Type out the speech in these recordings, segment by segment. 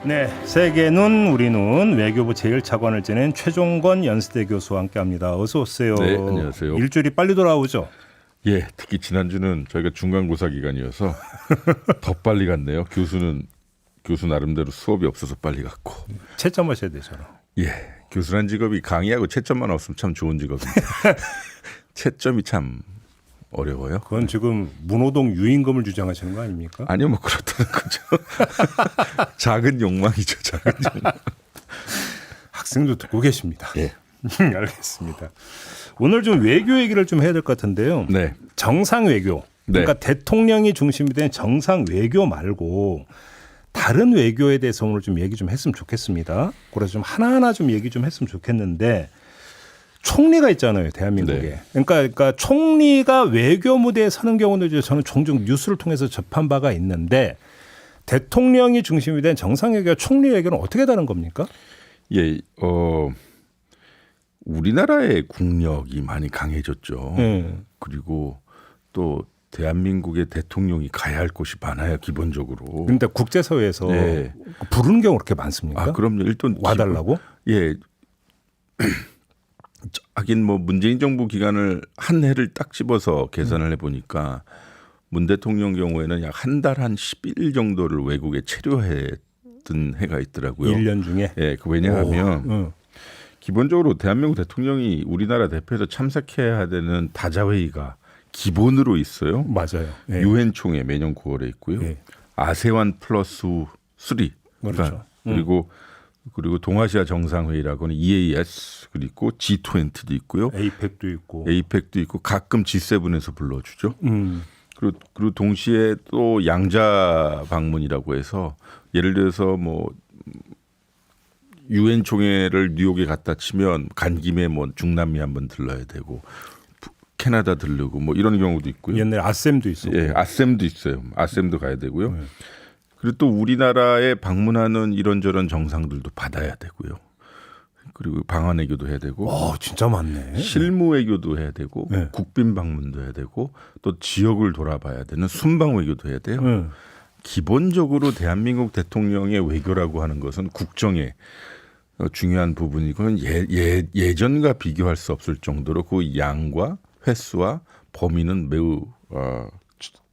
네, 세계 눈 우리 눈 외교부 제1차관을 지낸 최종건 연세대 교수와 함께합니다. 어서 오세요. 네, 안녕하세요. 일주일이 빨리 돌아오죠? 예, 특히 지난주는 저희가 중간고사 기간이어서 더 빨리 갔네요. 교수 나름대로 수업이 없어서 빨리 갔고. 채점 하셔야 되잖아. 예, 교수란 직업이 강의하고 채점만 없으면 참 좋은 직업인데 채점이 참 어려워요. 그건 지금 문호동 유임금을 주장하시는 거 아닙니까? 아니요, 뭐 그렇다는 거죠. 작은 욕망이죠, 작은 욕망. 학생도 듣고 계십니다. 예. 알겠습니다. 오늘 좀 외교 얘기를 좀 해야 될 것 같은데요. 네. 정상 외교. 그러니까 네. 대통령이 중심이 된 정상 외교 말고 다른 외교에 대해서 오늘 좀 얘기 좀 했으면 좋겠습니다. 그래서 좀 하나하나 좀 얘기 좀 했으면 좋겠는데 총리가 있잖아요, 대한민국에. 네. 그러니까 총리가 외교 무대에 서는 경우도 저는 종종 뉴스를 통해서 접한 바가 있는데 대통령이 중심이 된 정상 외교와 총리 외교는 어떻게 다른 겁니까? 예, 우리나라의 국력이 많이 강해졌죠. 그리고 또 대한민국의 대통령이 가야 할 곳이 많아요, 기본적으로. 그런데 국제사회에서 네. 부르는 경우 그렇게 많습니까? 아, 그럼요. 일단 와달라고? 예. 하긴 뭐 문재인 정부 기간을 한 해를 딱 집어서 계산을 해보니까 문 대통령 경우에는 약 한 달 한 10일 정도를 외국에 체류했던 해가 있더라고요. 1년 중에? 예, 그 왜냐하면 기본적으로 대한민국 대통령이 우리나라 대표에서 참석해야 되는 다자회의가 기본으로 있어요. 맞아요. 예. 유엔 총회 매년 9월에 있고요. 예. 아세완 플러스 3 그렇죠. 그리고 동아시아 정상회의라고는 EAS 그리고 G20도 있고요. 에이펙도 있고. 에이펙도 있고 가끔 G7에서 불러주죠. 그리고 동시에 또 양자 방문이라고 해서 예를 들어서 뭐 유엔 총회를 뉴욕에 갔다 치면 간 김에 뭐 중남미 한번 들러야 되고 캐나다 들르고 뭐 이런 경우도 있고요. 옛날에 아셈도 있었고. 예, 아셈도 있어요. 아셈도 가야 되고요. 그리고 또 우리나라에 방문하는 이런저런 정상들도 받아야 되고요. 그리고 방한 외교도 해야 되고, 진짜 많네. 실무 외교도 해야 되고, 네. 국빈 방문도 해야 되고, 또 지역을 돌아봐야 되는 순방 외교도 해야 돼요. 기본적으로 대한민국 대통령의 외교라고 하는 것은 국정의 중요한 부분이고 예전과 비교할 수 없을 정도로 그 양과 횟수와 범위는 매우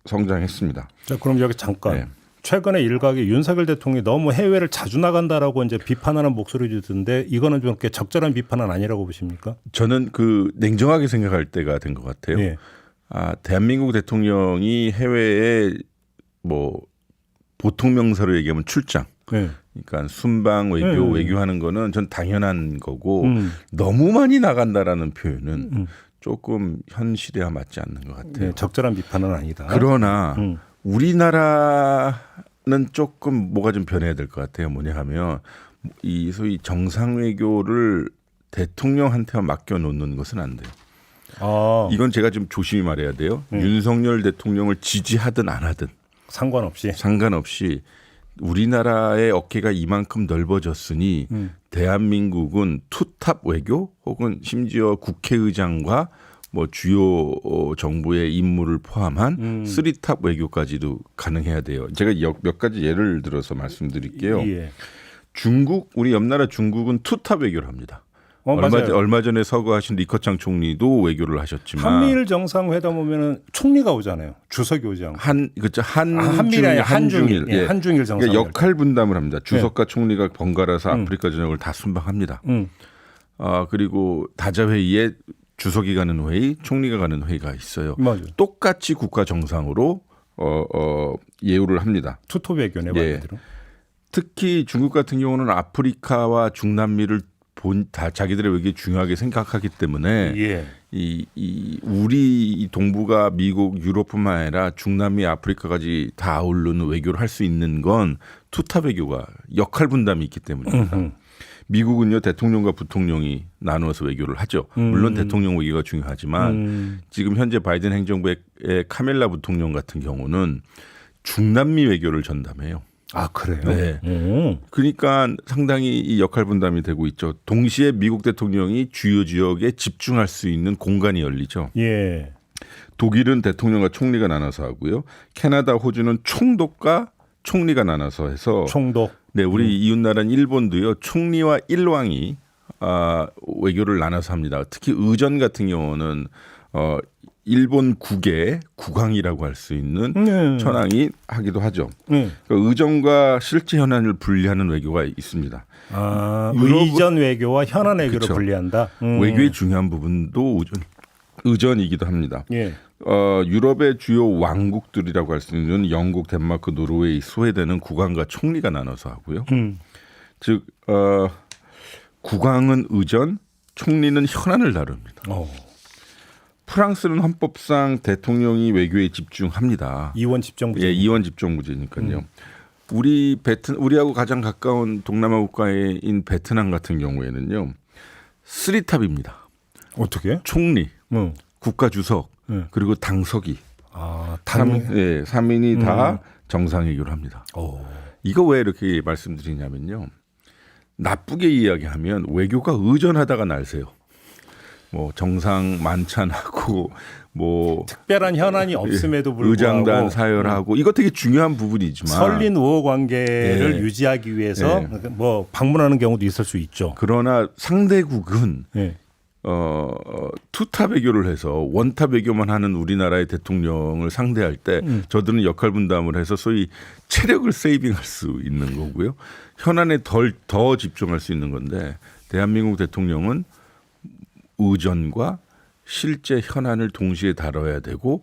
성장했습니다. 자, 그럼 여기 잠깐. 네. 최근에 일각에 윤석열 대통령이 너무 해외를 자주 나간다라고 이제 비판하는 목소리도 듣는데 이거는 좀 이렇게 적절한 비판은 아니라고 보십니까? 저는 그 냉정하게 생각할 때가 된 것 같아요. 예. 대한민국 대통령이 해외에 뭐 보통 명사로 얘기하면 출장, 네. 그러니까 순방 외교하는 거는 전 당연한 거고 너무 많이 나간다라는 표현은 조금 현실에 맞지 않는 것 같아요. 네, 적절한 비판은 아니다. 그러나 우리나라는 조금 뭐가 좀 변해야 될 것 같아요. 뭐냐 하면 이 소위 정상 외교를 대통령한테만 맡겨놓는 것은 안 돼요. 이건 제가 좀 조심히 말해야 돼요. 윤석열 대통령을 지지하든 안 하든 상관없이 우리나라의 어깨가 이만큼 넓어졌으니 대한민국은 투탑 외교 혹은 심지어 국회의장과 뭐 주요 정부의 임무를 포함한 쓰리탑 외교까지도 가능해야 돼요. 제가 몇 가지 예를 들어서 말씀드릴게요. 예. 중국, 우리 옆나라 중국은 투탑 외교를 합니다. 얼마 전에 서거하신 리커창 총리도 외교를 하셨지만 한미일 정상회담 오면은 총리가 오잖아요. 주석이 오지 않고. 한중일 예. 한중일 정상. 그러니까 역할 분담을 합니다. 주석과 총리가 번갈아서 아프리카 전역을 다 순방합니다. 그리고 다자회의에 주석이 가는 회의, 총리가 가는 회의가 있어요. 맞아요. 똑같이 국가 정상으로 예우를 합니다. 투톱 외교네 말대로. 특히 중국 같은 경우는 아프리카와 중남미를 다 자기들의 외교에 중요하게 생각하기 때문에 우리 동북아, 미국, 유럽뿐만 아니라 중남미, 아프리카까지 다 아우르는 외교를 할 수 있는 건 투탑 외교가 역할 분담이 있기 때문입니다. 미국은요 대통령과 부통령이 나누어서 외교를 하죠. 물론 대통령 외교가 중요하지만 지금 현재 바이든 행정부의 카멜라 부통령 같은 경우는 중남미 외교를 전담해요. 아, 그래요? 네. 그러니까 상당히 이 역할 분담이 되고 있죠. 동시에 미국 대통령이 주요 지역에 집중할 수 있는 공간이 열리죠. 예. 독일은 대통령과 총리가 나눠서 하고요. 캐나다, 호주는 총독과 총리가 나눠서 해서 총독. 네, 우리 이웃 나라인 일본도요. 총리와 일왕이 외교를 나눠서 합니다. 특히 의전 같은 경우는 일본 국의 국왕이라고 할 수 있는 네. 천황이 하기도 하죠. 네. 그러니까 의전과 실제 현안을 분리하는 외교가 있습니다. 의전 외교와 현안 외교를 그쵸. 분리한다. 외교의 중요한 부분도 의전이기도 합니다. 예. 유럽의 주요 왕국들이라고 할 수 있는 영국, 덴마크, 노르웨이, 스웨덴은 국왕과 총리가 나눠서 하고요. 즉 국왕은 의전, 총리는 현안을 다룹니다. 프랑스는 헌법상 대통령이 외교에 집중합니다. 이원 집정부제. 예, 이원 집정부제니까요. 우리하고 가장 가까운 동남아 국가인 베트남 같은 경우에는요. 쓰리탑입니다. 어떻게? 총리, 국가 주석, 그리고 당석이. 당. 3인이 다 정상회교를 합니다. 오. 이거 왜 이렇게 말씀드리냐면요. 나쁘게 이야기하면 외교가 의전하다가 날새요. 뭐 정상 만찬하고 뭐 특별한 현안이 없음에도 불구하고 의장단 사열하고 이거 되게 중요한 부분이지만 설린 우호 관계를 유지하기 위해서 뭐 방문하는 경우도 있을 수 있죠. 그러나 상대국은 예. 투탑 외교를 해서 원탑 외교만 하는 우리나라의 대통령을 상대할 때 저들은 역할 분담을 해서 소위 체력을 세이빙할 수 있는 거고요. 현안에 더 집중할 수 있는 건데 대한민국 대통령은 의전과 실제 현안을 동시에 다뤄야 되고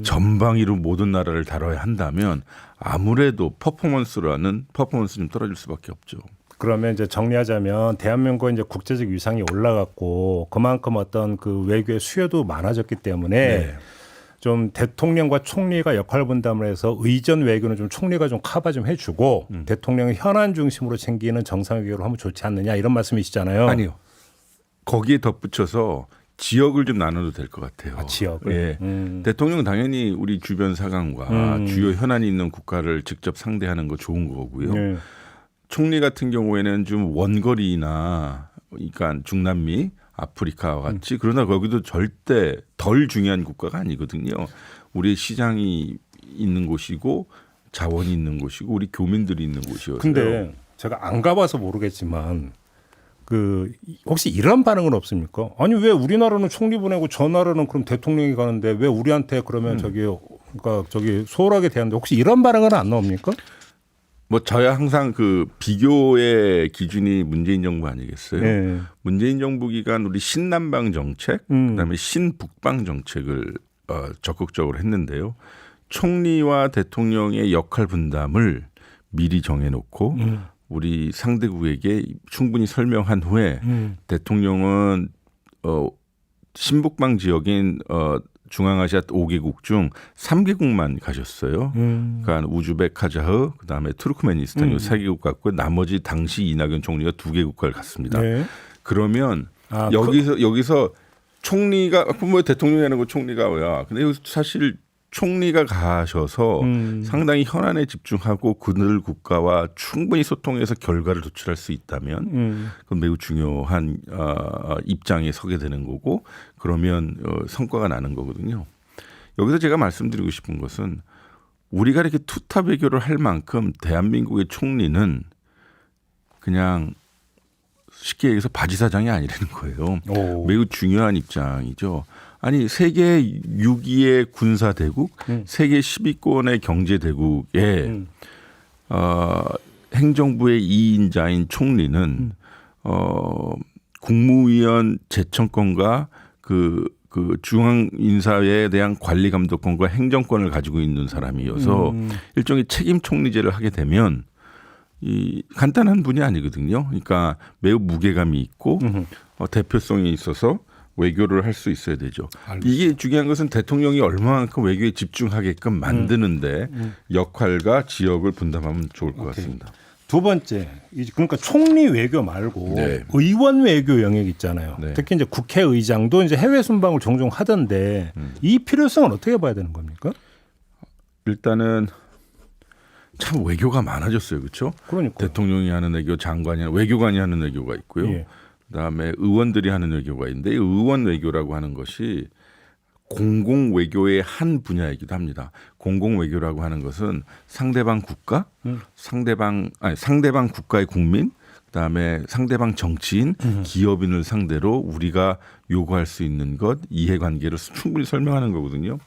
전방위로 모든 나라를 다뤄야 한다면 아무래도 퍼포먼스는 좀 떨어질 수밖에 없죠. 그러면 이제 정리하자면 대한민국은 이제 국제적 위상이 올라갔고 그만큼 어떤 그 외교의 수요도 많아졌기 때문에 좀 대통령과 총리가 역할 분담을 해서 의전 외교는 좀 총리가 좀 커버 좀 해주고 대통령의 현안 중심으로 챙기는 정상 외교로 하면 좋지 않느냐 이런 말씀이시잖아요. 아니요. 거기에 덧붙여서 지역을 좀 나눠도 될 것 같아요. 지역을. 예. 대통령은 당연히 우리 주변 사강과 주요 현안이 있는 국가를 직접 상대하는 거 좋은 거고요. 예. 총리 같은 경우에는 좀 원거리나 그러니까 중남미, 아프리카와 같이 그러나 거기도 절대 덜 중요한 국가가 아니거든요. 우리의 시장이 있는 곳이고 자원이 있는 곳이고 우리 교민들이 있는 곳이어서요. 근데 제가 안 가봐서 모르겠지만 그 혹시 이런 반응은 없습니까? 아니 왜 우리나라는 총리 보내고 저 나라는 그럼 대통령이 가는데 왜 우리한테 그러면 그러니까 저기 소홀하게 대하는데 혹시 이런 반응은 안 나옵니까? 뭐 저야 항상 그 비교의 기준이 문재인 정부 아니겠어요? 네. 문재인 정부 기간 우리 신남방 정책, 그다음에 신북방 정책을 적극적으로 했는데요. 총리와 대통령의 역할 분담을 미리 정해놓고 우리 상대국에게 충분히 설명한 후에 대통령은 신북방 지역인 중앙아시아 5개국 중 3개국만 가셨어요. 그러니까 우즈벡, 카자흐, 그다음에 투르크메니스탄 이 3개국 갔고 나머지 당시 이낙연 총리가 2개 국가를 갔습니다. 네. 그러면 여기서 총리가 뭐 대통령이 하는 거 총리가 뭐야? 근데 여기 사실 총리가 가셔서 상당히 현안에 집중하고 그들 국가와 충분히 소통해서 결과를 도출할 수 있다면 그건 매우 중요한 입장에 서게 되는 거고 그러면 성과가 나는 거거든요. 여기서 제가 말씀드리고 싶은 것은 우리가 이렇게 투탑 외교를 할 만큼 대한민국의 총리는 그냥 쉽게 얘기해서 바지사장이 아니라는 거예요. 오. 매우 중요한 입장이죠. 아니 세계 6위의 군사 대국, 세계 10위권의 경제 대국의 행정부의 2인자인 총리는 국무위원 제청권과 그 중앙 인사에 대한 관리 감독권과 행정권을 가지고 있는 사람이어서 일종의 책임 총리제를 하게 되면 이 간단한 분이 아니거든요. 그러니까 매우 무게감이 있고 대표성이 있어서 외교를 할 수 있어야 되죠. 알겠습니다. 이게 중요한 것은 대통령이 얼마만큼 외교에 집중하게끔 만드는데 역할과 지역을 분담하면 좋을 것 같습니다. 두 번째, 그러니까 총리 외교 말고 네. 의원 외교 영역 있잖아요. 네. 특히 이제 국회의장도 이제 해외 순방을 종종 하던데 이 필요성은 어떻게 봐야 되는 겁니까? 일단은 참 외교가 많아졌어요, 그렇죠? 그러니까 대통령이 하는 외교, 장관이 외교관이 하는 외교가 있고요. 예. 그다음에 의원들이 하는 외교가 있는데 이 의원 외교라고 하는 것이 공공 외교의 한 분야이기도 합니다. 공공 외교라고 하는 것은 상대방 국가, 상대방 국가의 국민, 그다음에 상대방 정치인, 기업인을 상대로 우리가 요구할 수 있는 것, 이해관계를 충분히 설명하는 거거든요.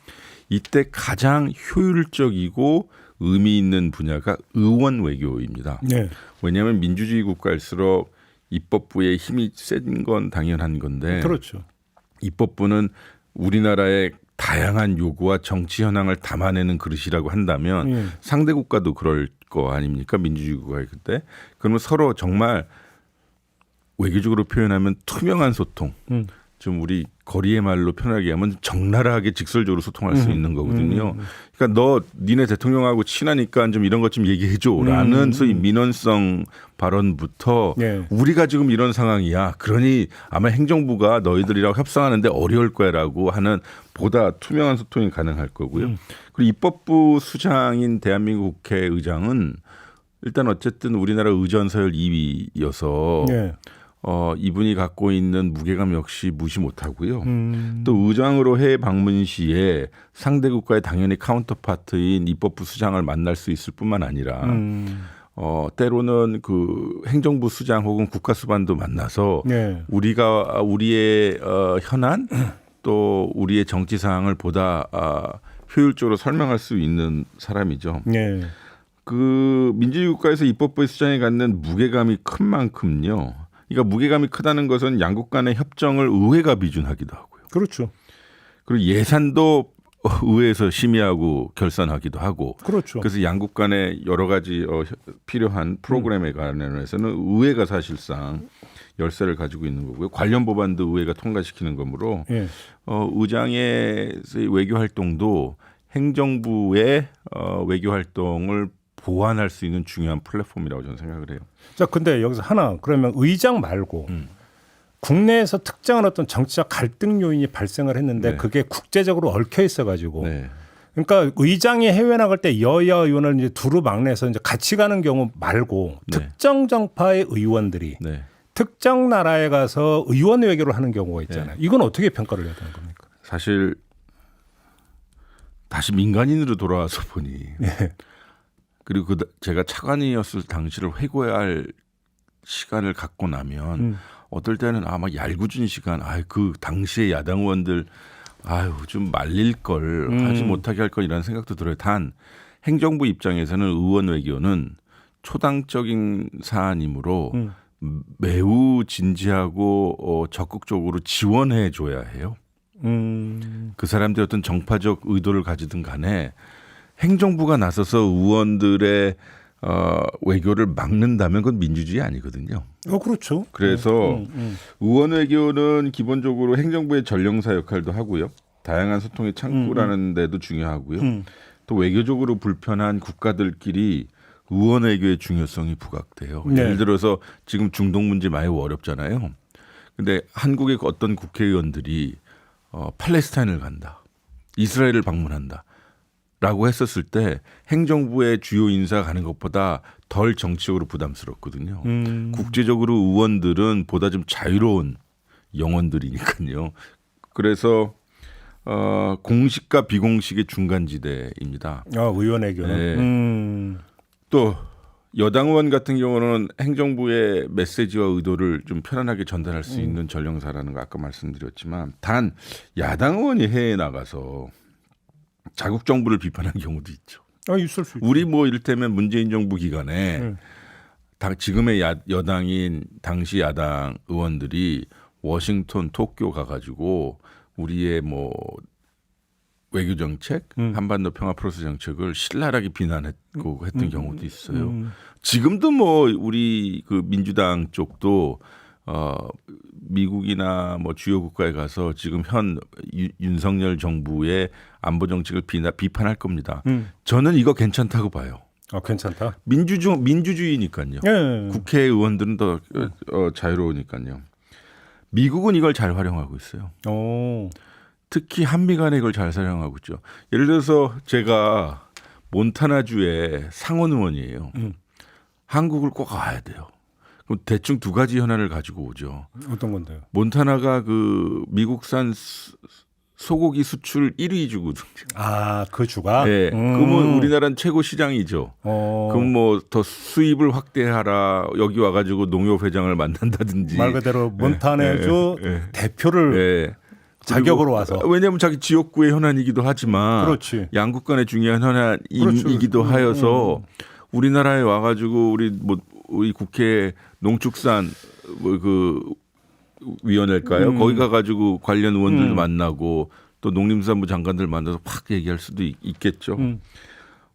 이때 가장 효율적이고 의미 있는 분야가 의원 외교입니다. 네. 왜냐하면 민주주의 국가일수록 입법부의 힘이 센 건 당연한 건데 그렇죠. 입법부는 우리나라의 다양한 요구와 정치 현황을 담아내는 그릇이라고 한다면 상대 국가도 그럴 거 아닙니까? 민주주의 국가일 때. 그러면 서로 정말 외교적으로 표현하면 투명한 소통. 좀 우리 거리의 말로 편하게 하면 적나라하게 직설적으로 소통할 수 있는 거거든요. 그러니까 니네 대통령하고 친하니까 좀 이런 것 좀 얘기해줘라는 소위 민원성 발언부터 네. 우리가 지금 이런 상황이야. 그러니 아마 행정부가 너희들이랑 협상하는데 어려울 거야라고 하는 보다 투명한 소통이 가능할 거고요. 그리고 입법부 수장인 대한민국 국회의장은 일단 어쨌든 우리나라 의전 서열 2위여서 네. 이분이 갖고 있는 무게감 역시 무시 못하고요. 또 의장으로 해외 방문 시에 상대 국가의 당연히 카운터파트인 입법부 수장을 만날 수 있을 뿐만 아니라 때로는 그 행정부 수장 혹은 국가수반도 만나서 네. 우리의 현안 또 우리의 정치 사항을 보다 효율적으로 설명할 수 있는 사람이죠. 네. 그 민주주의 국가에서 입법부의 수장이 갖는 무게감이 큰 만큼요. 그러니까 무게감이 크다는 것은 양국 간의 협정을 의회가 비준하기도 하고요. 그렇죠. 그리고 예산도 의회에서 심의하고 결산하기도 하고. 그렇죠. 그래서 양국 간의 여러 가지 필요한 프로그램에 관해서는 의회가 사실상 열쇠를 가지고 있는 거고요. 관련 법안도 의회가 통과시키는 거므로 예. 의장의 외교 활동도 행정부의 외교 활동을 보완할 수 있는 중요한 플랫폼이라고 저는 생각을 해요. 자, 근데 여기서 하나 그러면 의장 말고 국내에서 특정한 어떤 정치적 갈등 요인이 발생을 했는데 네. 그게 국제적으로 얽혀 있어가지고 네. 그러니까 의장이 해외 나갈 때 여야 의원을 이제 두루 막내서 이제 같이 가는 경우 말고 네. 특정 정파의 의원들이 네. 특정 나라에 가서 의원 외교를 하는 경우가 있잖아요. 네. 이건 어떻게 평가를 해야 되는 겁니까? 사실 다시 민간인으로 돌아와서 보니 네. 그리고 제가 차관이었을 당시를 회고해야 할 시간을 갖고 나면 어떨 때는 아마 얄궂은 시간, 그 당시에 야당 의원들 좀 말릴 걸 하지 못하게 할 걸 이런 생각도 들어요. 단 행정부 입장에서는 의원 외교는 초당적인 사안이므로 매우 진지하고 적극적으로 지원해 줘야 해요. 그 사람들이 어떤 정파적 의도를 가지든 간에 행정부가 나서서 의원들의 외교를 막는다면 그건 민주주의 아니거든요. 그렇죠. 그래서 의원 외교는 기본적으로 행정부의 전령사 역할도 하고요. 다양한 소통의 창구라는 데도 중요하고요. 또 외교적으로 불편한 국가들끼리 의원 외교의 중요성이 부각돼요. 네. 예를 들어서 지금 중동 문제 많이 어렵잖아요. 근데 한국의 어떤 국회의원들이 팔레스타인을 간다. 이스라엘을 방문한다. 라고 했었을 때 행정부의 주요 인사가 가는 것보다 덜 정치적으로 부담스럽거든요. 국제적으로 의원들은 보다 좀 자유로운 영혼들이니까요. 그래서 공식과 비공식의 중간지대입니다. 의원 외교는. 네. 또 여당 의원 같은 경우는 행정부의 메시지와 의도를 좀 편안하게 전달할 수 있는 전령사라는 거 아까 말씀드렸지만 단 야당 의원이 해외에 나가서 자국 정부를 비판한 경우도 있죠. 있을 수 있죠. 우리 이를테면 문재인 정부 기간에 지금의 여당인 당시 야당 의원들이 워싱턴, 도쿄 가가지고 우리의 외교 정책, 한반도 평화 프로세스 정책을 신랄하게 비난했고 했던 경우도 있어요. 지금도 우리 그 민주당 쪽도 미국이나 주요 국가에 가서 지금 현 윤석열 정부의 안보 정책을 비판할 겁니다. 저는 이거 괜찮다고 봐요. 괜찮다. 민주주의니까요. 예. 국회의원들은 더 자유로우니까요. 미국은 이걸 잘 활용하고 있어요. 특히 한미 간에 이걸 잘 사용하고 있죠. 예를 들어서 제가 몬타나주의 상원 의원이에요. 한국을 꼭 가야 돼요. 그럼 대충 두 가지 현안을 가지고 오죠. 어떤 건데요? 몬타나가 그 미국산 소고기 수출 1위 주거든요. 아, 그 주가? 네. 그러면 우리나라는 최고 시장이죠. 그럼 뭐 더 수입을 확대하라. 여기 와가지고 농협 회장을 만난다든지. 말 그대로 몬타네주 대표를 자격으로 와서. 왜냐하면 자기 지역구의 현안이기도 하지만 그렇지. 양국 간의 중요한 현안이기도 하여서 우리나라에 와가지고 우리 국회 농축산 그 위원회일까요? 거기 가가지고 관련 의원들도 만나고 또 농림수산부 장관들 만나서 팍 얘기할 수도 있겠죠.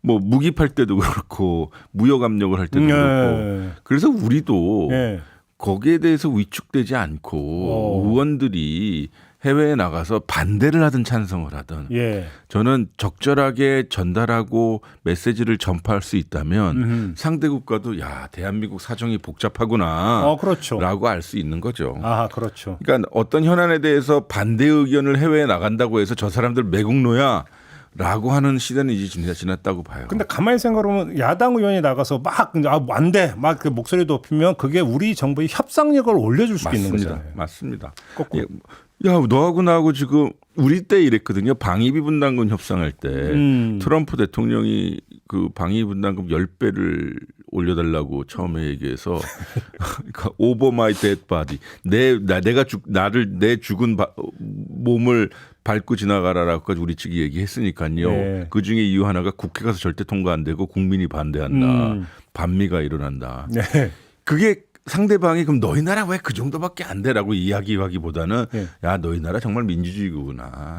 뭐 무기 팔 때도 그렇고 무역 압력을 할 때도 그렇고. 그래서 우리도 거기에 대해서 위축되지 않고 의원들이 해외에 나가서 반대를 하든 찬성을 하든 저는 적절하게 전달하고 메시지를 전파할 수 있다면 상대 국가도 야 대한민국 사정이 복잡하구나 그렇죠. 라고 알 수 있는 거죠. 아, 그렇죠. 그러니까 어떤 현안에 대해서 반대 의견을 해외에 나간다고 해서 저 사람들 매국노야 라고 하는 시대는 이제 지났다고 봐요. 근데 가만히 생각해보면 야당 의원이 나가서 막 안 돼. 막 그 목소리 높이면 그게 우리 정부의 협상력을 올려줄 수 있는 거잖아요. 맞습니다. 거꾸로. 야, 너하고 나하고 지금 우리 때 이랬거든요. 방위비 분담금 협상할 때 트럼프 대통령이 그 방위비 분담금 10배를 올려달라고 처음에 얘기해서 그러니까 over my dead body 내 죽은 몸을 밟고 지나가라라고까지 우리 측이 얘기했으니까요. 그 중에 이유 하나가 국회 가서 절대 통과 안 되고 국민이 반대한다. 반미가 일어난다. 그게 상대방이 그럼 너희 나라 왜 그 정도밖에 안 돼라고 이야기하기보다는 야 너희 나라 정말 민주주의구나.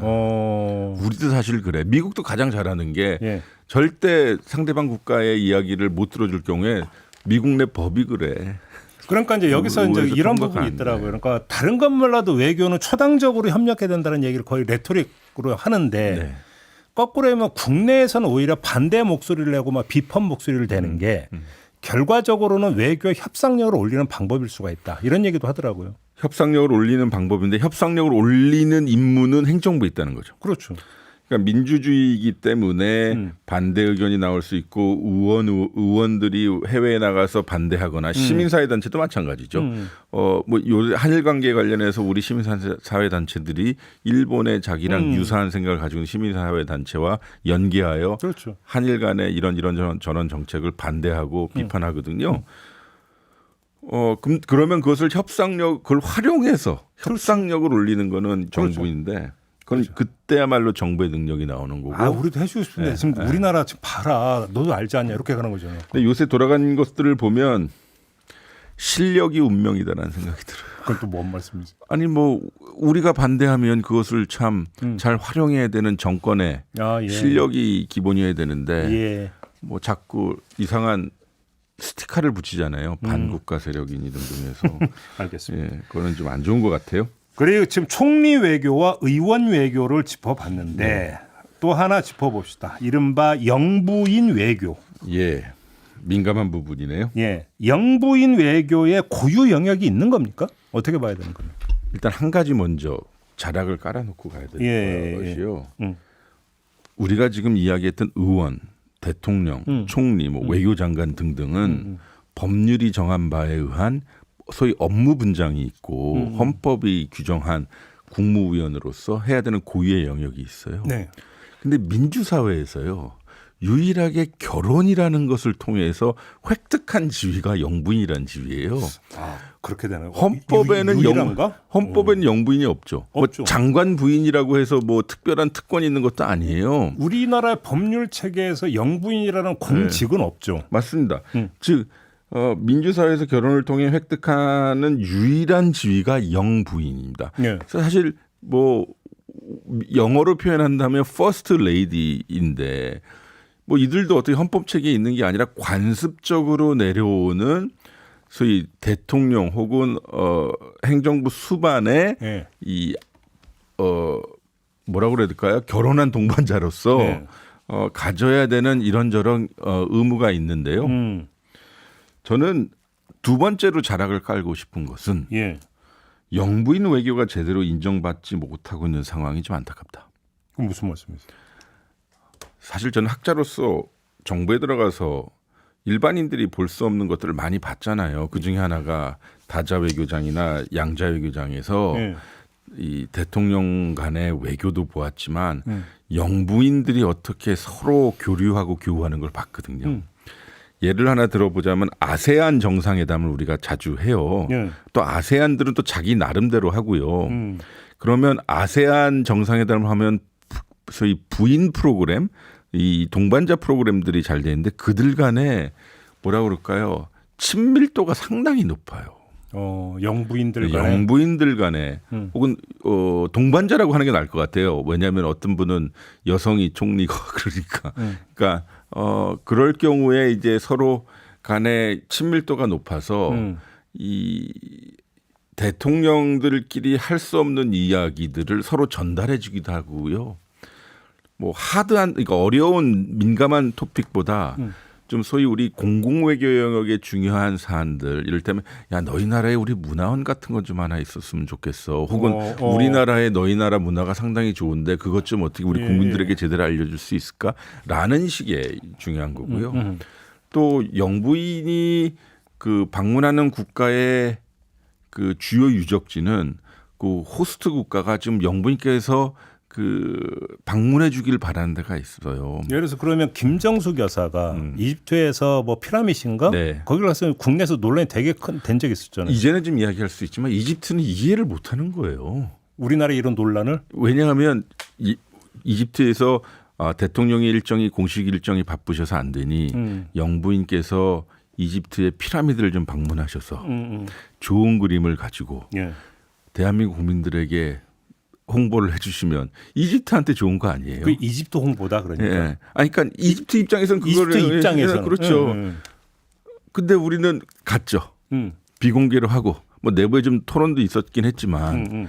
우리도 사실 그래. 미국도 가장 잘하는 게 절대 상대방 국가의 이야기를 못 들어줄 경우에 미국 내 법이 그래. 그러니까 이제 여기서 이제 이런 부분이 있더라고요. 그러니까 다른 것 몰라도 외교는 초당적으로 협력해야 된다는 얘기를 거의 레토릭으로 하는데 거꾸로 하면 국내에서는 오히려 반대 목소리를 내고 막 비판 목소리를 내는 게 결과적으로는 외교 협상력을 올리는 방법일 수가 있다. 이런 얘기도 하더라고요. 협상력을 올리는 방법인데 협상력을 올리는 임무는 행정부에 있다는 거죠. 그렇죠. 그러니까 민주주의이기 때문에 반대 의견이 나올 수 있고 의원들이 해외에 나가서 반대하거나 시민사회단체도 마찬가지죠. 뭐 한일 관계 관련해서 우리 시민사회단체들이 일본의 자기랑 유사한 생각을 가지고 있는 시민사회단체와 연계하여 그렇죠. 한일 간의 이런 저런 정책을 반대하고 비판하거든요. 그러면 그것을 그걸 활용해서 협상력을 올리는 거는 정부인데 그건 그때야말로 정부의 능력이 나오는 거고. 아, 우리도 해주고 싶은데 지금 우리나라 지금 봐라. 너도 알지 않냐 이렇게 가는 거죠. 근데 요새 돌아가는 것들을 보면 실력이 운명이다라는 생각이 들어요. 그건 또 뭔 말씀이세요? 아니 뭐 우리가 반대하면 그것을 참 잘 활용해야 되는 정권의 실력이 기본이어야 되는데 뭐 자꾸 이상한 스티커를 붙이잖아요. 반국가 세력인이 등등해서. 알겠습니다. 그거는 좀 안 좋은 것 같아요. 그리고 지금 총리 외교와 의원 외교를 짚어봤는데 또 하나 짚어봅시다. 이른바 영부인 외교. 민감한 부분이네요. 영부인 외교에 고유 영역이 있는 겁니까? 어떻게 봐야 되는 겁니까? 일단 한 가지 먼저 자락을 깔아놓고 가야 되는 것이요. 우리가 지금 이야기했던 의원, 대통령, 총리, 뭐 외교장관 등등은 법률이 정한 바에 의한 소위 업무 분장이 있고 헌법이 규정한 국무위원으로서 해야 되는 고유의 영역이 있어요. 근데 민주사회에서요. 유일하게 결혼이라는 것을 통해서 획득한 지위가 영부인이라는 지위예요. 아, 그렇게 되나요? 헌법에는 헌법에는 영부인이 없죠. 뭐 장관 부인이라고 해서 뭐 특별한 특권이 있는 것도 아니에요. 우리나라 법률 체계에서 영부인이라는 공직은 없죠. 맞습니다. 즉 민주사회에서 결혼을 통해 획득하는 유일한 지위가 영부인입니다. 그래서 사실 뭐 영어로 표현한다면 퍼스트 레이디인데 뭐 이들도 어떻게 헌법 체계에 있는 게 아니라 관습적으로 내려오는 소위 대통령 혹은 행정부 수반의 이 뭐라고 그래야 될까요? 결혼한 동반자로서 가져야 되는 이런저런 의무가 있는데요. 저는 두 번째로 자락을 깔고 싶은 것은 영부인 외교가 제대로 인정받지 못하고 있는 상황이 좀 안타깝다. 그럼 무슨 말씀이세요? 사실 저는 학자로서 정부에 들어가서 일반인들이 볼 수 없는 것들을 많이 봤잖아요. 그중에 하나가 다자 외교장이나 양자 외교장에서 이 대통령 간의 외교도 보았지만 영부인들이 어떻게 서로 교류하고 교우하는 걸 봤거든요. 예를 하나 들어보자면 아세안 정상회담을 우리가 자주 해요. 예. 또 아세안들은 또 자기 나름대로 하고요. 그러면 아세안 정상회담을 하면 소위 부인 프로그램, 이 동반자 프로그램들이 잘 되는데 그들 간에 뭐라 그럴까요? 친밀도가 상당히 높아요. 영부인들 간에 영부인들 간에 혹은 동반자라고 하는 게 나을 것 같아요. 왜냐하면 어떤 분은 여성이 총리고 그러니까 그러니까 그럴 경우에 이제 서로 간에 친밀도가 높아서 이 대통령들끼리 할 수 없는 이야기들을 서로 전달해 주기도 하고요. 뭐 하드한 그러니까 어려운 민감한 토픽보다 좀 소위 우리 공공외교 영역의 중요한 사안들 이를테면 야 너희 나라에 우리 문화원 같은 건 좀 하나 있었으면 좋겠어. 혹은 우리나라의 너희 나라 문화가 상당히 좋은데 그것 좀 어떻게 우리 국민들에게 제대로 알려줄 수 있을까라는 식의 중요한 거고요. 또 영부인이 그 방문하는 국가의 그 주요 유적지는 그 호스트 국가가 지금 영부인께서 그 방문해 주길 바라는 데가 있어요. 예를 들어서 그러면 김정숙 여사가 이집트에서 뭐 피라미드인가 네. 거기 가서 국내에서 논란이 되게 된 적이 있었잖아요. 이제는 좀 이야기할 수 있지만 이집트는 이해를 못하는 거예요. 우리나라의 이런 논란을 왜냐하면 이집트에서 대통령의 일정이 공식 일정이 바쁘셔서 안 되니 영부인께서 이집트의 피라미드를 좀 방문하셔서 좋은 그림을 가지고 예. 대한민국 국민들에게 홍보를 해주시면 이집트한테 좋은 거 아니에요? 그 이집트 홍보다 그러니까. 예. 아니, 그러니까 이집트 입장에서는 그거를 이집트 입장에서는 그렇죠. 근데 우리는 갔죠. 비공개로 하고 뭐 내부에 좀 토론도 있었긴 했지만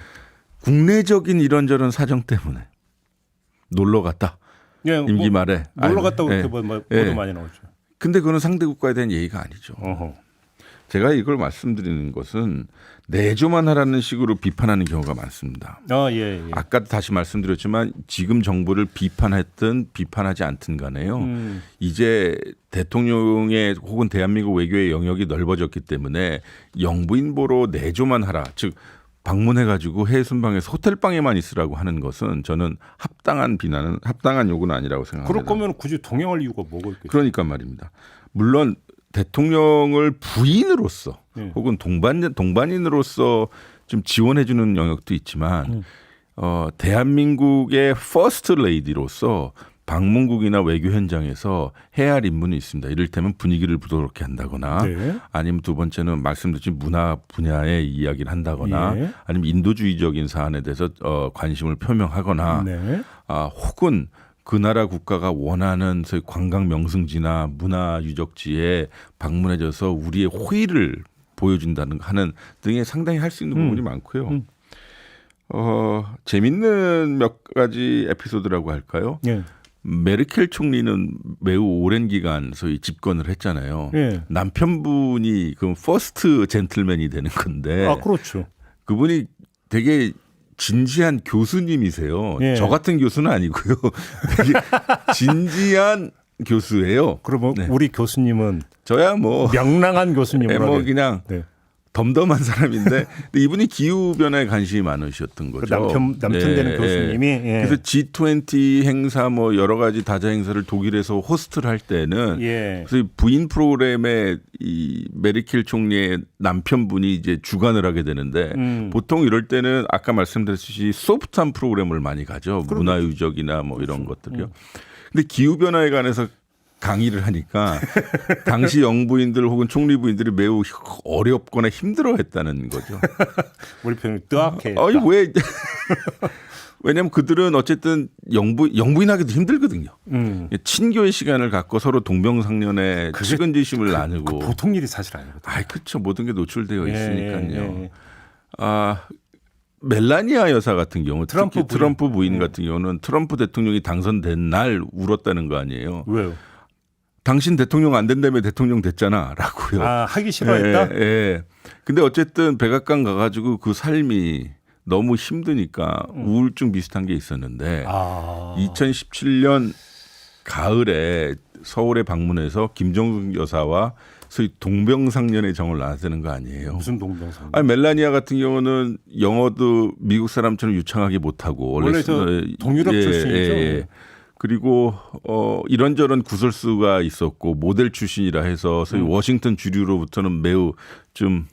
국내적인 이런저런 사정 때문에 놀러 갔다. 예, 임기 말에 놀러 갔다고 예. 그렇게 보도 예. 많이 나오죠. 근데 그거는 상대 국가에 대한 예의가 아니죠. 어허. 제가 이걸 말씀드리는 것은 내조만 하라는 식으로 비판하는 경우가 많습니다. 예. 아까 다시 말씀드렸지만 지금 정부를 비판했든 비판하지 않든 간에요. 이제 대통령의 혹은 대한민국 외교의 영역이 넓어졌기 때문에 영부인 보러 내조만 하라. 즉 방문해가지고 해외 순방에서 호텔방에만 있으라고 하는 것은 저는 합당한 요구는 아니라고 생각합니다. 그럴 거면 굳이 동행할 이유가 뭐가 있겠어요? 그러니까 말입니다. 물론 대통령을 부인으로서 혹은 동반인으로서 좀 지원해주는 영역도 있지만 대한민국의 퍼스트 레이디로서 방문국이나 외교 현장에서 해야 할 임무는 있습니다. 이를테면 분위기를 부드럽게 한다거나 네. 아니면 두 번째는 말씀드린 문화 분야의 이야기를 한다거나 예. 아니면 인도주의적인 사안에 대해서 관심을 표명하거나 네. 혹은 그 나라 국가가 원하는 소위 관광 명승지나 문화 유적지에 방문해줘서 우리의 호의를 보여준다는 하는 등의 상당히 할 수 있는 부분이 많고요. 재밌는 몇 가지 에피소드라고 할까요? 예. 메르켈 총리는 매우 오랜 기간 소위 집권을 했잖아요. 예. 남편분이 그럼 퍼스트 젠틀맨이 되는 건데 그렇죠. 그분이 되게 진지한 교수님이세요. 예. 저 같은 교수는 아니고요. 되게 진지한 교수예요. 그러면 네. 우리 교수님은 저야 뭐 명랑한 교수님으로 뭐 그냥 네. 덤덤한 사람인데 근데 이분이 기후 변화에 관심이 많으셨던 거죠. 남편 되는 교수님이 예. 그래서 G20 행사 뭐 여러 가지 다자 행사를 독일에서 호스트를 할 때는 예. 그래서 부인 프로그램에 이 메르켈 총리의 남편분이 이제 주관을 하게 되는데 보통 이럴 때는 아까 말씀드렸듯이 소프트한 프로그램을 많이 가죠. 문화유적이나 뭐 이런 것들이요. 근데 기후 변화에 관해서 강의를 하니까 당시 영부인들 혹은 총리 부인들이 매우 어렵거나 힘들어했다는 거죠. 우리 편이 뜨악해. 왜? 왜냐하면 그들은 어쨌든 영부인하기도 힘들거든요. 친교의 시간을 갖고 서로 동병상련의 측은지심을 나누고 보통 일이 사실 아니거든요. 그렇죠. 모든 게 노출되어 있으니까요. 예. 멜라니아 여사 같은 경우 트럼프 트럼프 부인 같은 경우는 트럼프 대통령이 당선된 날 울었다는 거 아니에요. 왜요? 당신 대통령 안 된다며 대통령 됐잖아라고요. 하기 싫어했다? 예. 근데 어쨌든 백악관 가가지고 그 삶이 너무 힘드니까 우울증 비슷한 게 있었는데 2017년 가을에 서울에 방문해서 김정숙 여사와 소위 동병상련의 정을 낳아야 되는 거 아니에요? 무슨 동병상? 아니 멜라니아 같은 경우는 영어도 미국 사람처럼 유창하게 못하고 원래 저 동유럽 출신이죠. 그리고 이런저런 구설수가 있었고 모델 출신이라 해서 소위 워싱턴 주류로부터는 매우 좀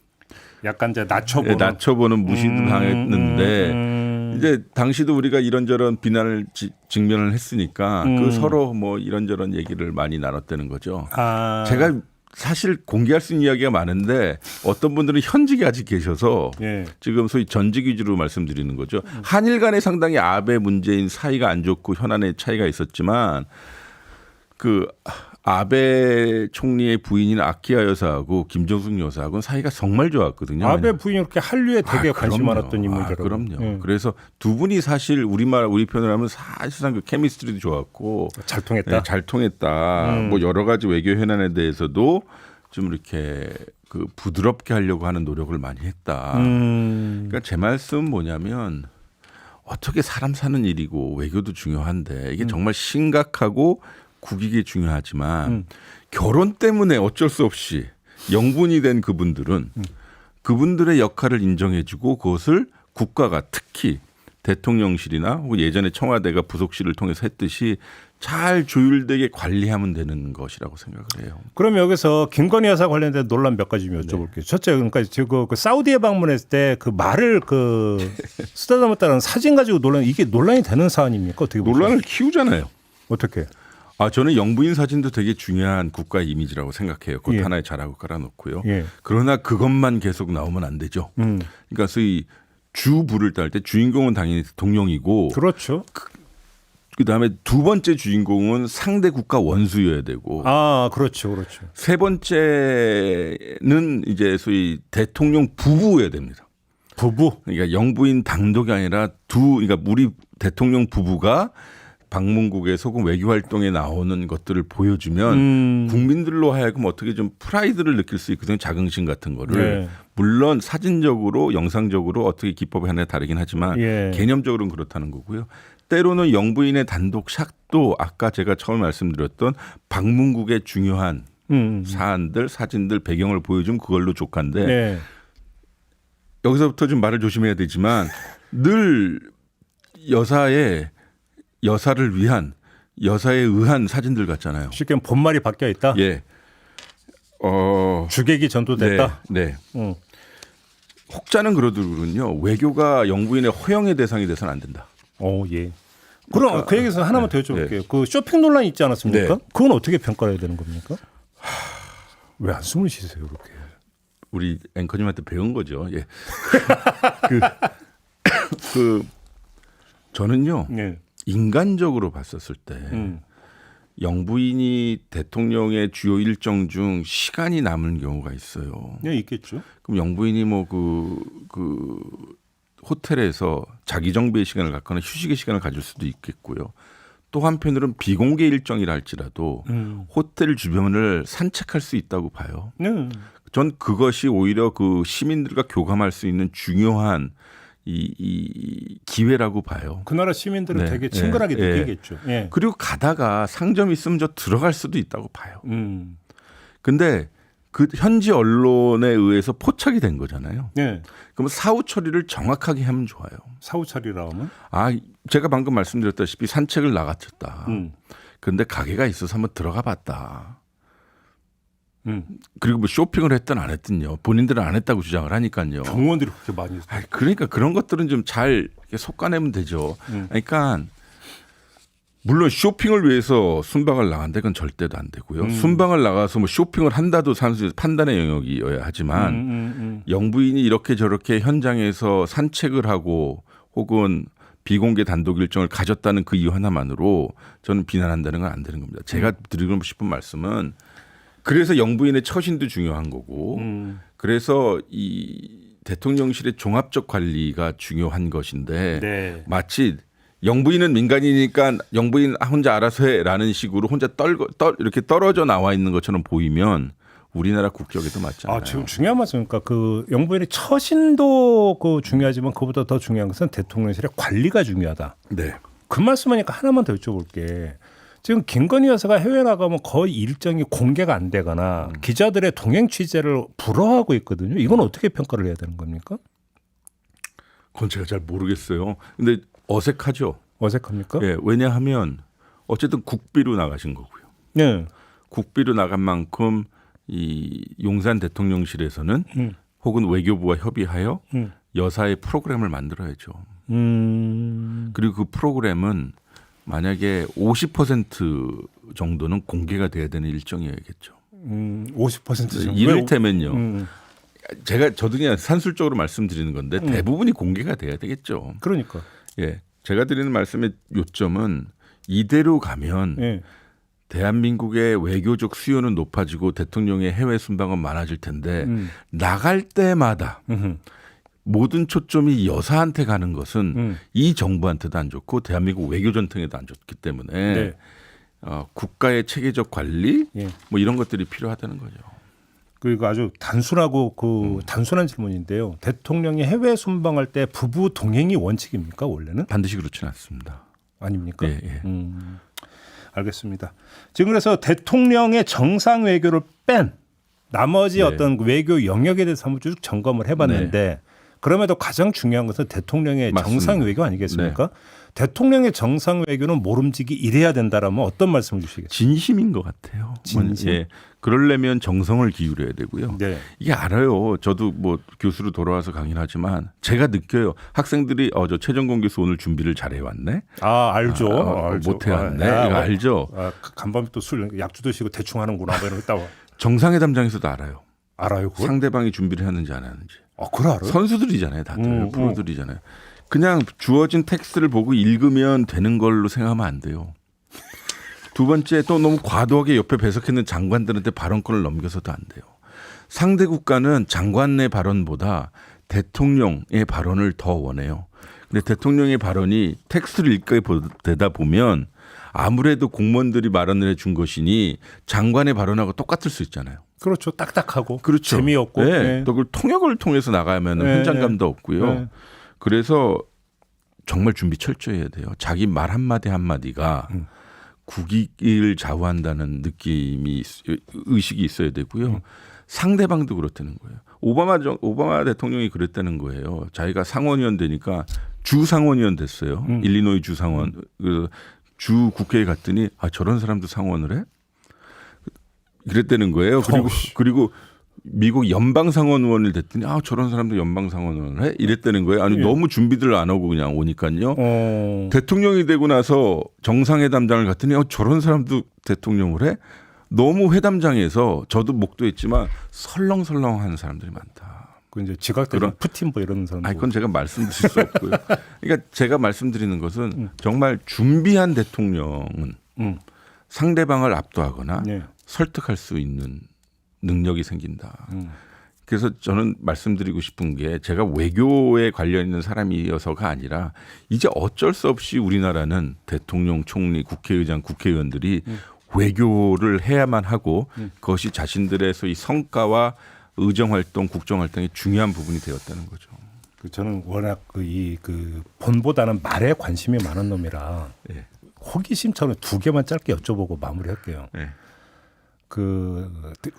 약간 이제 낮춰보는 무시도 당했는데 이제 당시도 우리가 이런저런 비난을 직면을 했으니까 그 서로 뭐 이런저런 얘기를 많이 나눴다는 거죠. 제가 사실 공개할 수 있는 이야기가 많은데 어떤 분들은 현직에 아직 계셔서 지금 소위 전직 위주로 말씀드리는 거죠. 한일 간에 상당히 아베 문재인 사이가 안 좋고 현안의 차이가 있었지만 그 아베 총리의 부인인 아키아 여사하고 김정숙 여사하고는 사이가 정말 좋았거든요. 아베 부인이 그렇게 한류에 되게 관심 많았던 인물이라고. 그럼요. 그래서 두 분이 사실 우리 표현을 하면 사실상 그 케미스트리도 좋았고 잘 통했다. 잘 통했다. 뭐 여러 가지 외교 현안에 대해서도 좀 이렇게 그 부드럽게 하려고 하는 노력을 많이 했다. 그러니까 제 말씀은 뭐냐면 어떻게 사람 사는 일이고 외교도 중요한데 이게 정말 심각하고 국익이 중요하지만 결혼 때문에 어쩔 수 없이 영분이 된 그분들은 그분들의 역할을 인정해주고 그것을 국가가 특히 대통령실이나 혹은 예전에 청와대가 부속실을 통해서 했듯이 잘 조율되게 관리하면 되는 것이라고 생각을 해요. 그럼 여기서 김건희 여사 관련된 논란 몇 가지 좀 여쭤볼게요. 첫째, 그러니까 지금 그 사우디에 방문했을 때 그 말을 쓰다듬었다는 사진 가지고 이게 논란이 되는 사안입니까? 어떻게 보세요? 논란을 키우잖아요. 어떻게? 저는 영부인 사진도 되게 중요한 국가 이미지라고 생각해요. 그것 하나에 잘하고 깔아놓고요. 그러나 그것만 계속 나오면 안 되죠. 그러니까 소위 주부를 딸 때 주인공은 당연히 대통령이고, 그렇죠. 그다음에 두 번째 주인공은 상대 국가 원수여야 되고, 그렇죠. 세 번째는 이제 소위 대통령 부부여야 됩니다. 부부. 그러니까 영부인 단독이 아니라 그러니까 우리 대통령 부부가 방문국에 소금 외교 활동에 나오는 것들을 보여주면 국민들로 하여금 어떻게 좀 프라이드를 느낄 수 있거든요. 자긍심 같은 거를. 물론 사진적으로 영상적으로 어떻게 기법이 하나 다르긴 하지만 개념적으로는 그렇다는 거고요. 때로는 영부인의 단독 샷도 아까 제가 처음 말씀드렸던 방문국의 중요한 사안들, 사진들, 배경을 보여주면 그걸로 족한데 여기서부터 좀 말을 조심해야 되지만 늘 여사를 위한 여사에 의한 사진들 같잖아요. 쉽게 말하면 본말이 바뀌어 있다. 주객이 전도됐다. 네. 혹자는 그러더군요. 외교가 영부인의 허용의 대상이 돼서는 안 된다. 그럼 그러니까, 그 얘기에서 하나만 더 여쭤볼게요. 그 쇼핑 논란이 있지 않았습니까? 그건 어떻게 평가해야 되는 겁니까? 왜 한숨을 쉬세요, 그렇게? 우리 앵커님한테 배운 거죠. 저는요. 인간적으로 봤었을 때 영부인이 대통령의 주요 일정 중 시간이 남은 경우가 있어요. 있겠죠. 그럼 영부인이 뭐 그 호텔에서 자기 정비의 시간을 갖거나 휴식의 시간을 가질 수도 있겠고요. 또 한편으로는 비공개 일정이라 할지라도 호텔 주변을 산책할 수 있다고 봐요. 전 그것이 오히려 그 시민들과 교감할 수 있는 중요한 이 기회라고 봐요. 그 나라 시민들은 되게 친근하게 느끼겠죠. 그리고 가다가 상점 있으면 저 들어갈 수도 있다고 봐요. 근데 그 현지 언론에 의해서 포착이 된 거잖아요. 그럼 사후 처리를 정확하게 하면 좋아요. 사후 처리라 하면? 제가 방금 말씀드렸다시피 산책을 나갔었다. 그런데 가게가 있어서 한번 들어가 봤다. 그리고 뭐 쇼핑을 했든 안 했든요. 본인들은 안 했다고 주장을 하니까요. 경호원들이 그렇게 많이 했어요. 그러니까 그런 것들은 좀 잘 속아내면 되죠. 그러니까 물론 쇼핑을 위해서 순방을 나간다 건 절대도 안 되고요. 순방을 나가서 뭐 쇼핑을 한다도 사실 판단의 영역이어야 하지만 영부인이 이렇게 저렇게 현장에서 산책을 하고 혹은 비공개 단독 일정을 가졌다는 그 이유 하나만으로 저는 비난한다는 건 안 되는 겁니다. 제가 드리고 싶은 말씀은 그래서 영부인의 처신도 중요한 거고 그래서 이 대통령실의 종합적 관리가 중요한 것인데 마치 영부인은 민간이니까 영부인 혼자 알아서 해라는 식으로 혼자 이렇게 떨어져 나와 있는 것처럼 보이면 우리나라 국격에도 맞지 않아요. 지금 중요한 말씀, 그러니까 그 영부인의 처신도 중요하지만 그보다 더 중요한 것은 대통령실의 관리가 중요하다. 그 말씀하니까 하나만 더 여쭤볼게. 지금 김건희 여사가 해외 나가면 거의 일정이 공개가 안 되거나 기자들의 동행 취재를 불허하고 있거든요. 이건 어떻게 평가를 해야 되는 겁니까? 그건 제가 잘 모르겠어요. 근데 어색하죠. 어색합니까? 예, 왜냐하면 어쨌든 국비로 나가신 거고요. 네. 국비로 나간 만큼 이 용산 대통령실에서는 혹은 외교부와 협의하여 여사의 프로그램을 만들어야죠. 그리고 그 프로그램은 만약에 50% 정도는 공개가 돼야 되는 일정이어야겠죠. 50% 정도. 이를테면요. 저도 그냥 산술적으로 말씀드리는 건데 대부분이 공개가 돼야 되겠죠. 그러니까. 예, 제가 드리는 말씀의 요점은 이대로 가면 예. 대한민국의 외교적 수요는 높아지고 대통령의 해외 순방은 많아질 텐데 나갈 때마다 모든 초점이 여사한테 가는 것은 이 정부한테도 안 좋고 대한민국 외교 전통에도 안 좋기 때문에 네. 국가의 체계적 관리 예. 뭐 이런 것들이 필요하다는 거죠. 그리고 아주 단순하고 단순한 질문인데요. 대통령이 해외 순방할 때 부부 동행이 원칙입니까 원래는? 반드시 그렇지는 않습니다. 아닙니까? 예, 예. 알겠습니다. 지금 그래서 대통령의 정상 외교를 뺀 나머지 네. 어떤 외교 영역에 대해서 한번 쭉 점검을 해봤는데 그럼에도 가장 중요한 것은 대통령의 맞습니다. 정상 외교 아니겠습니까? 대통령의 정상 외교는 모름지기 이래야 된다라면 어떤 말씀을 주시겠습니까? 진심인 것 같아요. 진심? 예. 그러려면 정성을 기울여야 되고요. 네. 이게 알아요. 저도 뭐 교수로 돌아와서 강의를 하지만 제가 느껴요. 학생들이 저 최정권 교수 오늘 준비를 잘해 왔네. 아 알죠. 알죠. 못해 왔네. 아, 이거 알죠. 간밤에 또 술 약주 드시고 대충 하는구나. 뭐 이런 거 따와. 정상회담장에서도 알아요. 알아요 그걸? 상대방이 준비를 하는지 안 하는지. 그걸 알아요? 선수들이잖아요. 다들 프로들이잖아요. 그냥 주어진 텍스트를 보고 읽으면 되는 걸로 생각하면 안 돼요. 두 번째 또 너무 과도하게 옆에 배석했는 장관들한테 발언권을 넘겨서도 안 돼요. 상대 국가는 장관의 발언보다 대통령의 발언을 더 원해요. 근데 대통령의 발언이 텍스트를 읽게 보면 아무래도 공무원들이 발언을 해준 것이니 장관의 발언하고 똑같을 수 있잖아요. 그렇죠. 딱딱하고 그렇죠. 재미없고. 네. 네. 또 그걸 통역을 통해서 나가면 네, 현장감도 없고요. 네. 그래서 정말 준비 철저히 해야 돼요. 자기 말 한마디 한마디가 국익을 좌우한다는 느낌이 의식이 있어야 되고요. 상대방도 그렇다는 거예요. 오바마 대통령이 그랬다는 거예요. 자기가 상원의원 되니까 주 상원의원 됐어요. 일리노이 주 상원. 주 국회에 갔더니 저런 사람도 상원을 해? 그랬다는 거예요. 그리고 미국 연방상원의원을 됐더니 저런 사람도 연방상원의원을 해? 이랬다는 거예요. 아니 너무 준비들 안 하고 그냥 오니까요. 대통령이 되고 나서 정상회담장을 갔더니 저런 사람도 대통령을 해? 너무 회담장에서 저도 목도했지만 설렁설렁하는 사람들이 많다. 그 이제 지각되는 푸틴 뭐 이런 사람. 그건 제가 말씀드릴 수 없고요. 그러니까 제가 말씀드리는 것은 정말 준비한 대통령은 상대방을 압도하거나 네. 설득할 수 있는 능력이 생긴다. 그래서 저는 말씀드리고 싶은 게 제가 외교에 관련 있는 사람이어서가 아니라 이제 어쩔 수 없이 우리나라는 대통령, 총리, 국회의장, 국회의원들이 외교를 해야만 하고 그것이 자신들의 소위 성과와 의정활동, 국정활동의 중요한 부분이 되었다는 거죠. 저는 워낙 본보다는 말에 관심이 많은 놈이라 네. 호기심처럼 두 개만 짧게 여쭤보고 마무리할게요. 네.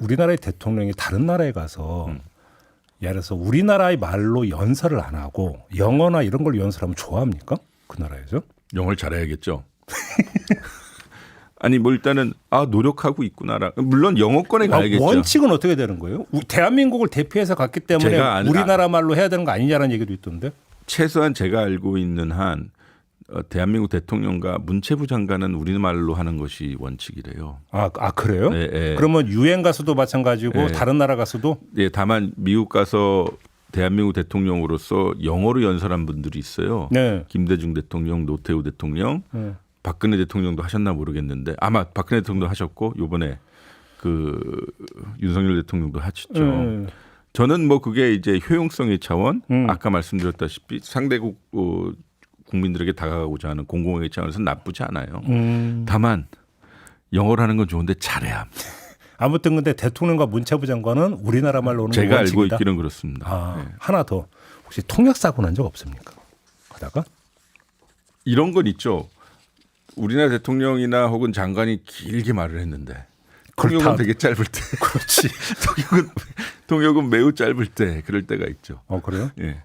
우리나라의 대통령이 다른 나라에 가서 예를 들어서 우리나라의 말로 연설을 안 하고 영어나 이런 걸 연설하면 좋아합니까? 그 나라에서? 영어를 잘해야겠죠. 아니 뭐 일단은 노력하고 있구나라. 물론 영어권에 가야겠죠. 원칙은 어떻게 되는 거예요? 대한민국을 대표해서 갔기 때문에 우리나라 말로 해야 되는 거 아니냐라는 얘기도 있던데. 최소한 제가 알고 있는 한 대한민국 대통령과 문체부 장관은 우리말로 하는 것이 원칙이래요. 그래요? 네, 네. 그러면 유엔 가서도 마찬가지고 네. 다른 나라 가서도? 네, 다만 미국 가서 대한민국 대통령으로서 영어로 연설한 분들이 있어요. 네. 김대중 대통령, 노태우 대통령, 박근혜 대통령도 하셨나 모르겠는데 아마 박근혜 대통령도 하셨고 이번에 윤석열 대통령도 하셨죠. 저는 뭐 그게 이제 효용성의 차원, 아까 말씀드렸다시피 상대국 국민들에게 다가가고자 하는 공공의 차원에서 나쁘지 않아요. 다만 영어를 하는 건 좋은데 잘해야 합니다. 아무튼 근데 대통령과 문체부 장관은 우리나라 말로 오는 제가 원칙이다. 알고 있기는 그렇습니다. 네. 하나 더. 혹시 통역 사고 난 적 없습니까? 하다가? 이런 건 있죠. 우리나라 대통령이나 혹은 장관이 길게 말을 했는데 통역은 그렇다. 되게 짧을 때, 그렇지. 통역은 매우 짧을 때 그럴 때가 있죠. 그래요? 예.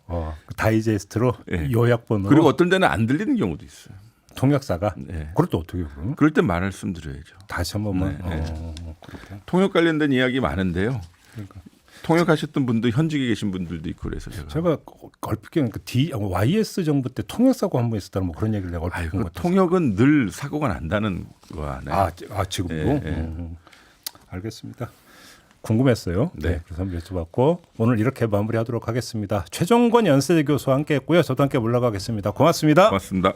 다이제스트로 예. 요약본으로 그리고 어떤 데는 안 들리는 경우도 있어요. 통역사가. 네. 그럴 때 어떻게 그러면? 그럴 때 말씀드려야죠. 다시 한 번만. 네, 그렇게. 통역 관련된 이야기 많은데요. 그러니까. 통역하셨던 분도 현직에 계신 분들도 있고 그래서 제가 얼핏 기억하니까 YS 정부 때 통역사고 한 번 있었다는 뭐 그런 얘기를 내가 얼핏 아이고, 본것 같아요. 통역은 늘 사고가 난다는 거 아나요? 지금도? 예, 예. 알겠습니다. 궁금했어요. 네. 그래서 한번 여쭤봤고 오늘 이렇게 마무리하도록 하겠습니다. 최종권 연세대 교수와 함께했고요. 저도 함께 물러가겠습니다. 고맙습니다. 고맙습니다.